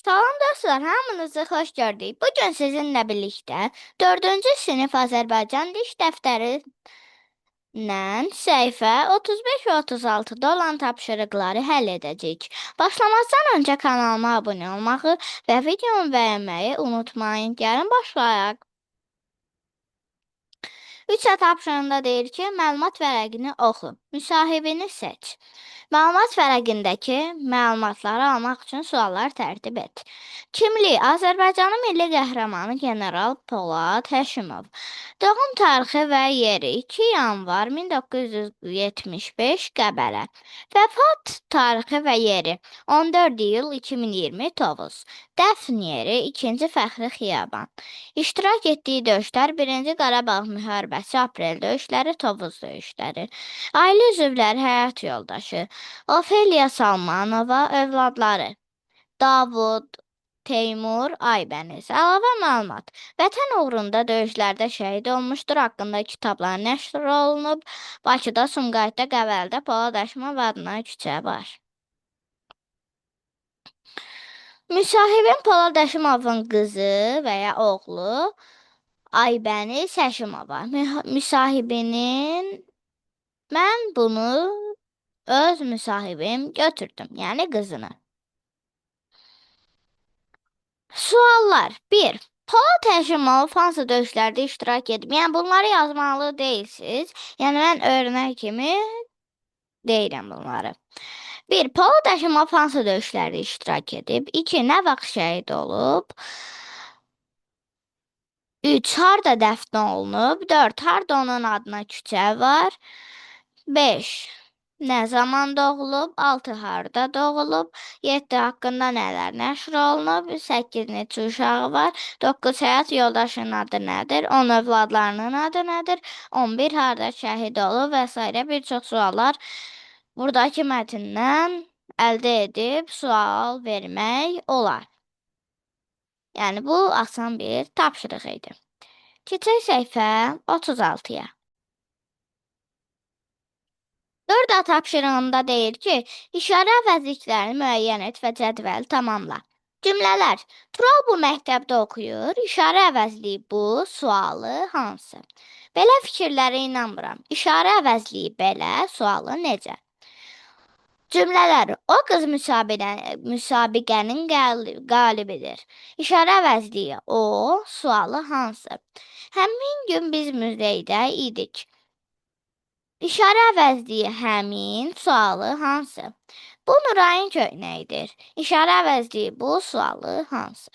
Salam dostlar, hamınızı xoş gördük. Bugün sizinlə birlikdə 4-cü sinif Azərbaycan dil dəftərindən səhifə 35 və 36-da olan tapşırıqları həll edəcəyik. Başlamazdan öncə kanalıma abunə olmağı və videomu bəyənməyi unutmayın. Gəlin başlayaq. 3 tapşırığında deyir ki, məlumat vərəqini oxu, müsahibini seç. Məlumat vərəqindəki məlumatları almaq üçün suallar tərtib et. Kimlik: Azərbaycanın milli qəhrəmanı general Polad Həşimov. Doğum tarixi və yeri: 2 yanvar 1975 Qəbələ. Vəfat tarixi və yeri: 14 iyul 2020 Tovuz. Dəfn yeri: 2-ci Fəxri Xiyaban. İştirak etdiyi döyüşlər: 1-ci Qarabağ müharibəsi, Aprel döyüşləri, Tovuz döyüşləri. Ailə üzvləri: həyat yoldaşı Ofeliya Salmanova, övladları Davud, Teymur, Aybəniz. Əlavə məlumat: Vətən uğrunda döyüşlərdə şəhid olmuşdur haqqında kitablar nəşr olunub. Bakıda, Sumqayıtda, Qəbələdə Polad Həşimov adına küçə var. Müsahibin Polad Həşimovun qızı və ya oğlu Aybəniz Həşimova. Müsahibinin mən bunu öz müsahibim götürdüm, yəni qızını. Suallar: 1. Polad Həşimov hansı döyüşlərdə iştirak edib? Yəni bunları yazmalı deyilsiniz. Yəni mən örnək kimi deyirəm bunları. 1. Polad Həşimov hansı döyüşlərdə iştirak edib? 2. Nə vaxt şəhid olub? 3. Harda dəfn olunub? 4. Harda onun adına küçə var? 5. Nə zaman doğulub? 6. Harda doğulub? 7. Haqqında nələr nəşr olunub? 8. Neçə uşağı var? 9. Həyat yoldaşının adı nədir? 10. Övladlarının adı nədir? 11. Harda şəhid olub? Və s. Bir çox suallar buradakı mətndən əldə edib sual vermək olar. Yəni bu asan bir tapşırıq idi. Keçək səhifə 36-ya. 4 tapşırığında deyir ki, işarə əvəzliklərini müəyyən et və cədvəli tamamla. Cümlələr: Tural bu məktəbdə oxuyur. İşarə əvəzliyi bu, sualı hansı? Belə fikirlərə inanmıram. İşarə əvəzliyi belə, sualı necə? Cümlələr: O qız müsabiqənin qalibidir. İşarə əvəzliyi o, sualı hansı? Həmin gün biz muzeydə idik. İşarə əvəzliyi həmin, sualı hansı? Bu Nurayın köynəyidir. İşarə əvəzliyi bu, sualı hansı?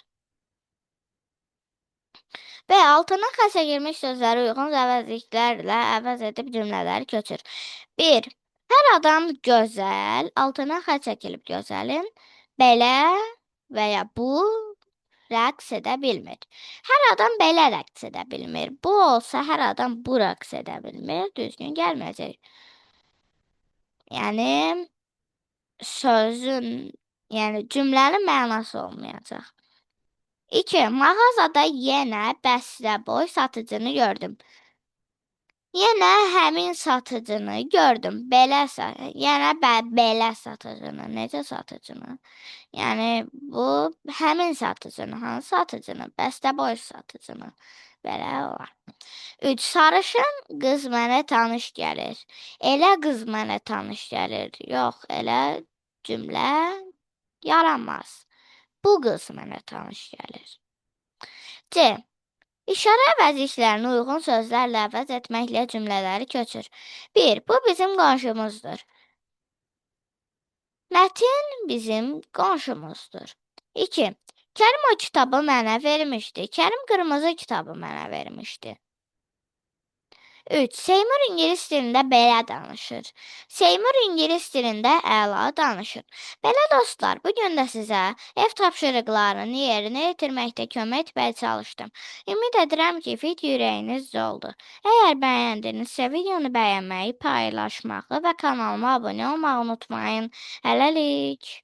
Və altına xətt çəkilmiş sözləri uyğun əvəzliklərlə əvəz edib cümlələri köçür. 1. Hər adam gözəl, altına xətt çəkilib gözəlin, belə və ya bu rəqs edə bilmir. Hər adam belə rəqs edə bilmir. Bu olsa hər adam bu rəqs edə bilmir. Düzgün gəlməyəcək. Yəni sözün, yəni cümlənin mənası olmayacaq. 2. Mağazada yenə bəstəboy satıcını gördüm. Yenə həmin satıcını gördüm. Belə satıcını. Necə satıcını? Yəni bu həmin satıcını, hansı satıcını? Bəstəboy satıcını. Belə olar. 3. Sarışın qız mənə tanış gəlir. Elə qız mənə tanış gəlir. Yox, elə cümlə yaranmaz. Bu qız mənə tanış gəlir. C. İşarə əvəzliklərini uyğun sözlərlə əvəz etməklə cümlələri köçür. 1. Bu bizim qonşumuzdur. Mətin bizim qonşumuzdur. 2. Kərim o kitabı mənə vermişdi. Kərim qırmızı kitabı mənə vermişdi. 3. Seymur ingilis dilində belə danışır. Seymur ingilis dilində əla danışır. Belə dostlar, bugün də sizə ev tapşırıqlarını yerinə yetirməkdə kömək etməyə çalışdım. Ümid edirəm ki, video ürəyiniz oldu. Əgər bəyəndinizsə, videonu bəyənməyi, paylaşmağı və kanalıma abunə olmağı unutmayın. Hələlik.